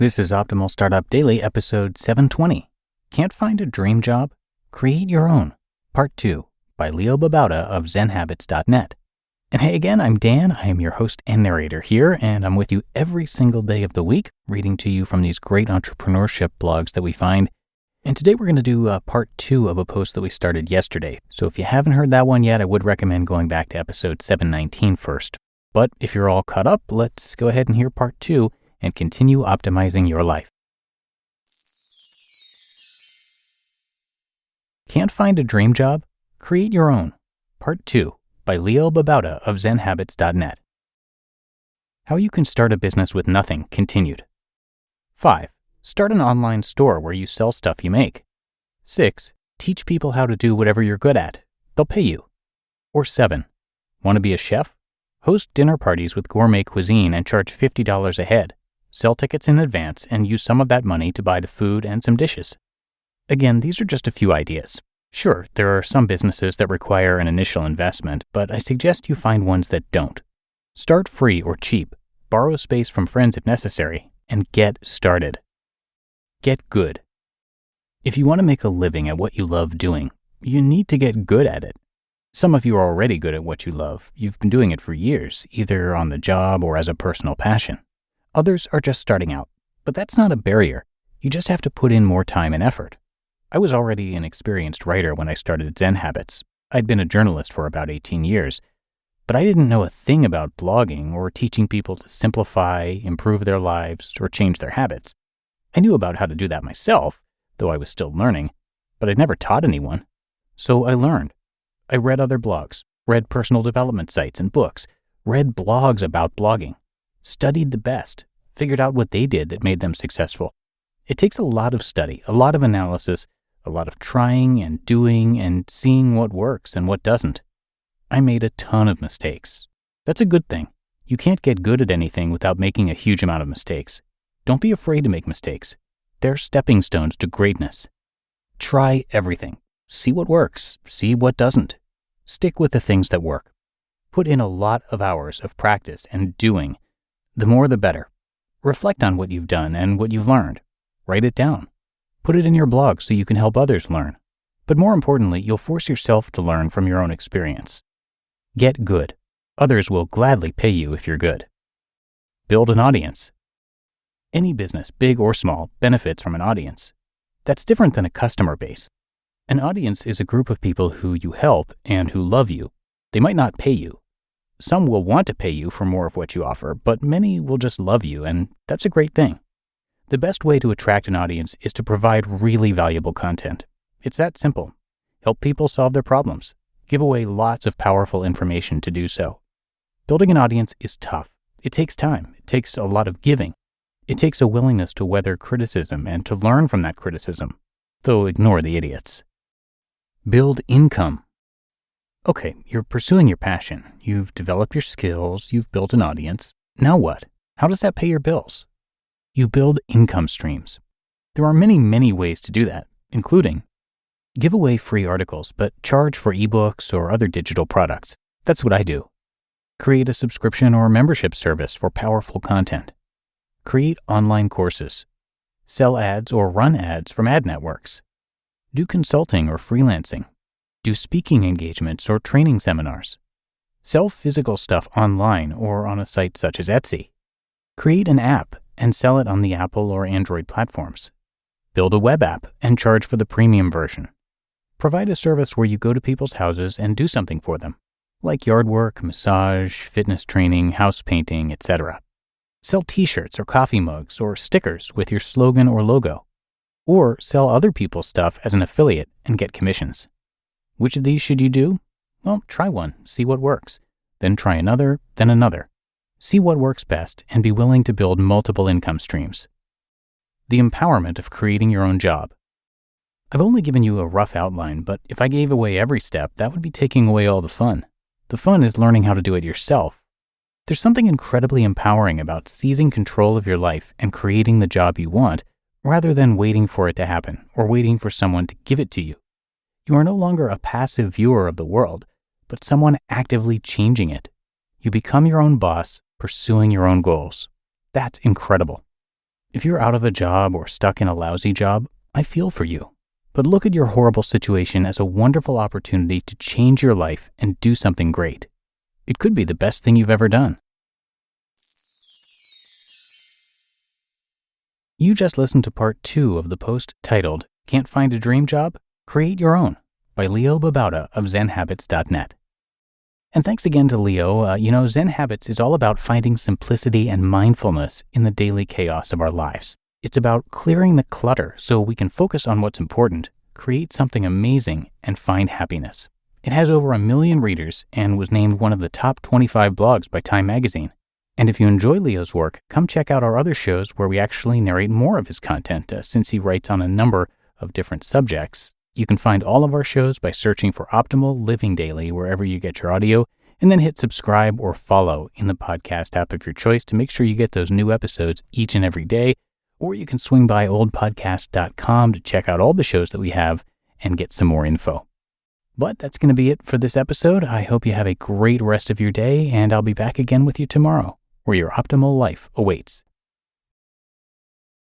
This is Optimal Startup Daily, episode 720. Can't find a dream job? Create your own. Part 2 by Babauta of ZenHabits.net. And hey again, I'm Dan. I am your host and narrator here, and I'm with you every single day of the week, reading to you from these great entrepreneurship blogs that we find. And today we're going to do part 2 of a post that we started yesterday. So if you haven't heard that one yet, I would recommend going back to episode 719 first. But if you're all caught up, let's go ahead and hear part 2 and continue optimizing your life. Can't find a dream job? Create your own. Part 2 by Babauta of ZenHabits.net. How you can start a business with nothing, continued. 5. Start an online store where you sell stuff you make. 6. Teach people how to do whatever you're good at. They'll pay you. Or 7. Want to be a chef? Host dinner parties with gourmet cuisine and charge $50 a head. Sell tickets in advance and use some of that money to buy the food and some dishes. Again, these are just a few ideas. Sure, there are some businesses that require an initial investment, but I suggest you find ones that don't. Start free or cheap, borrow space from friends if necessary, and get started. Get good. If you want to make a living at what you love doing, you need to get good at it. Some of you are already good at what you love. You've been doing it for years, either on the job or as a personal passion. Others are just starting out, but that's not a barrier. You just have to put in more time and effort. I was already an experienced writer when I started Zen Habits. I'd been a journalist for about 18 years, but I didn't know a thing about blogging or teaching people to simplify, improve their lives, or change their habits. I knew about how to do that myself, though I was still learning, but I'd never taught anyone. So I learned. I read other blogs, read personal development sites and books, read blogs about blogging, studied the best, figured out what they did that made them successful. It takes a lot of study, a lot of analysis, a lot of trying and doing and seeing what works and what doesn't. I made a ton of mistakes. That's a good thing. You can't get good at anything without making a huge amount of mistakes. Don't be afraid to make mistakes. They're stepping stones to greatness. Try everything. See what works. See what doesn't. Stick with the things that work. Put in a lot of hours of practice and doing. The more the better. Reflect on what you've done and what you've learned. Write it down. Put it in your blog so you can help others learn. But more importantly, you'll force yourself to learn from your own experience. Get good. Others will gladly pay you if you're good. Build an audience. Any business, big or small, benefits from an audience. That's different than a customer base. An audience is a group of people who you help and who love you. They might not pay you. Some will want to pay you for more of what you offer, but many will just love you, and that's a great thing. The best way to attract an audience is to provide really valuable content. It's that simple. Help people solve their problems. Give away lots of powerful information to do so. Building an audience is tough. It takes time. It takes a lot of giving. It takes a willingness to weather criticism and to learn from that criticism, though ignore the idiots. Build income. Okay, you're pursuing your passion. You've developed your skills. You've built an audience. Now what? How does that pay your bills? You build income streams. There are many, many ways to do that, including give away free articles, but charge for ebooks or other digital products. That's what I do. Create a subscription or membership service for powerful content. Create online courses. Sell ads or run ads from ad networks. Do consulting or freelancing. Do speaking engagements or training seminars. Sell physical stuff online or on a site such as Etsy. Create an app and sell it on the Apple or Android platforms. Build a web app and charge for the premium version. Provide a service where you go to people's houses and do something for them, like yard work, massage, fitness training, house painting, etc. Sell t-shirts or coffee mugs or stickers with your slogan or logo. Or sell other people's stuff as an affiliate and get commissions. Which of these should you do? Well, try one, see what works. Then try another, then another. See what works best and be willing to build multiple income streams. The empowerment of creating your own job. I've only given you a rough outline, but if I gave away every step, that would be taking away all the fun. The fun is learning how to do it yourself. There's something incredibly empowering about seizing control of your life and creating the job you want, rather than waiting for it to happen or waiting for someone to give it to you. You are no longer a passive viewer of the world, but someone actively changing it. You become your own boss, pursuing your own goals. That's incredible. If you're out of a job or stuck in a lousy job, I feel for you. But look at your horrible situation as a wonderful opportunity to change your life and do something great. It could be the best thing you've ever done. You just listened to part 2 of the post titled, Can't Find a Dream Job? Create Your Own by Babauta of ZenHabits.net. And thanks again to Leo. Zen Habits is all about finding simplicity and mindfulness in the daily chaos of our lives. It's about clearing the clutter so we can focus on what's important, create something amazing, and find happiness. It has over 1 million readers and was named one of the top 25 blogs by Time magazine. And if you enjoy Leo's work, come check out our other shows where we actually narrate more of his content, since he writes on a number of different subjects. You can find all of our shows by searching for Optimal Living Daily wherever you get your audio, and then hit subscribe or follow in the podcast app of your choice to make sure you get those new episodes each and every day. Or you can swing by oldpodcast.com to check out all the shows that we have and get some more info. But that's going to be it for this episode. I hope you have a great rest of your day, and I'll be back again with you tomorrow, where your optimal life awaits.